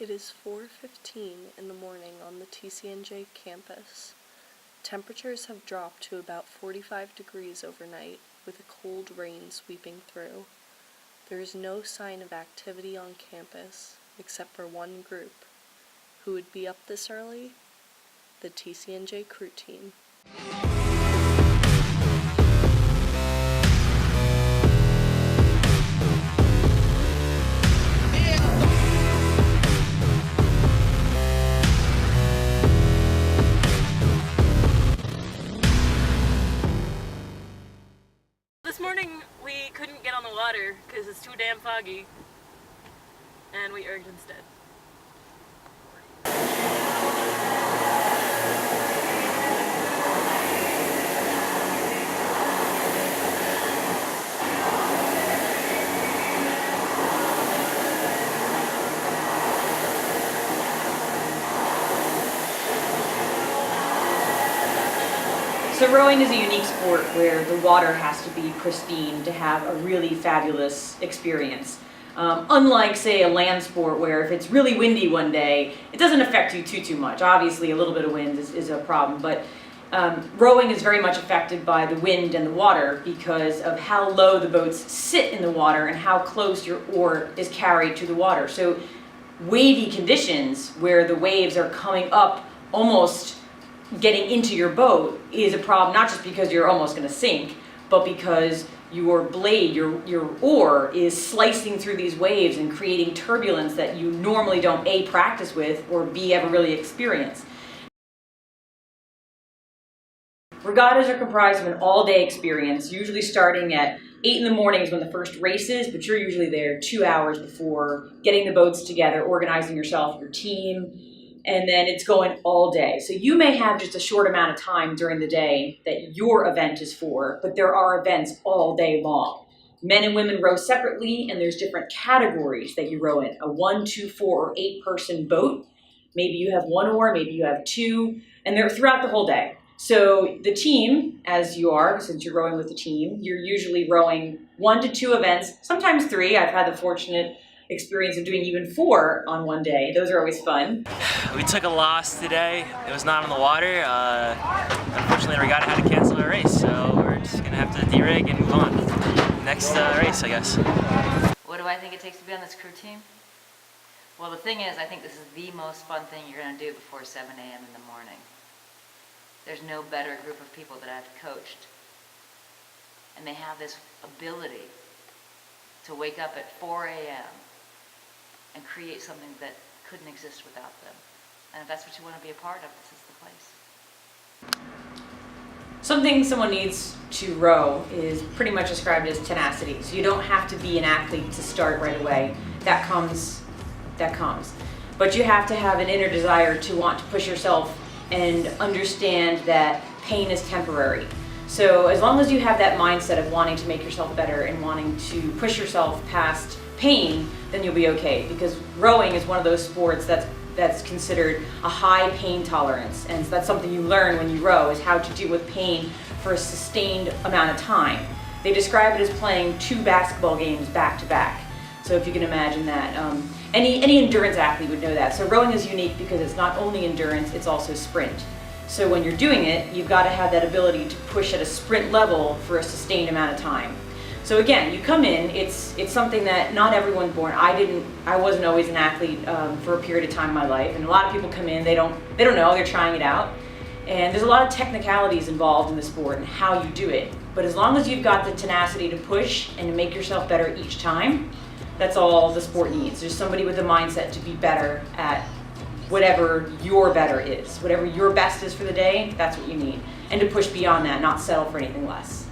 It is 4:15 in the morning on the TCNJ campus. Temperatures have dropped to about 45 degrees overnight, with a cold rain sweeping through. There is no sign of activity on campus, except for one group. Who would be up this early? The TCNJ crew team. This morning we couldn't get on the water because it's too damn foggy, and we erged instead. So rowing is a unique sport where the water has to be pristine to have a really fabulous experience. Unlike, say, a land sport where if it's really windy one day, it doesn't affect you too much. Obviously, a little bit of wind is a problem, but rowing is very much affected by the wind and the water because of how low the boats sit in the water and how close your oar is carried to the water. So wavy conditions where the waves are coming up almost getting into your boat is a problem, not just because you're almost going to sink, but because your blade, your oar is slicing through these waves and creating turbulence that you normally don't A, practice with, or B, ever really experience. Regattas are comprised of an all-day experience, usually starting at 8 in the morning is when the first race is, but you're usually there 2 hours before, getting the boats together, organizing yourself, your team, and then it's going all day. So you may have just a short amount of time during the day that your event is for, but there are events all day long. Men and women row separately, and there's different categories that you row in. A 1, 2, 4, or 8 person boat. Maybe you have 1 oar, maybe you have 2, and they're throughout the whole day. So the team, as you are, since you're rowing with the team, you're usually rowing 1 to 2 events, sometimes 3. I've had the fortunate experience of doing even 4 on one day. Those are always fun. We took a loss today. It was not on the water. Unfortunately, the regatta had to cancel our race, so we're just gonna have to de-rig and move on. Next race, I guess. What do I think it takes to be on this crew team? Well, the thing is, I think this is the most fun thing you're gonna do before 7 a.m. in the morning. There's no better group of people that I've coached. And they have this ability to wake up at 4 a.m. and create something that couldn't exist without them. And if that's what you want to be a part of, this is the place. Something someone needs to row is pretty much described as tenacity. So you don't have to be an athlete to start right away. That comes. But you have to have an inner desire to want to push yourself and understand that pain is temporary. So as long as you have that mindset of wanting to make yourself better and wanting to push yourself past pain, then you'll be okay. Because rowing is one of those sports that's considered a high pain tolerance, and so that's something you learn when you row, is how to deal with pain for a sustained amount of time. They describe it as playing 2 basketball games back to back. So if you can imagine that, any endurance athlete would know that. So rowing is unique because it's not only endurance, it's also sprint. So when you're doing it, you've got to have that ability to push at a sprint level for a sustained amount of time. So again, you come in, it's something that not everyone's born. I wasn't always an athlete for a period of time in my life, and a lot of people come in, they don't know, they're trying it out. And there's a lot of technicalities involved in the sport and how you do it. But as long as you've got the tenacity to push and to make yourself better each time, that's all the sport needs. There's somebody with a mindset to be better at whatever your better is. Whatever your best is for the day, that's what you need. And to push beyond that, not settle for anything less.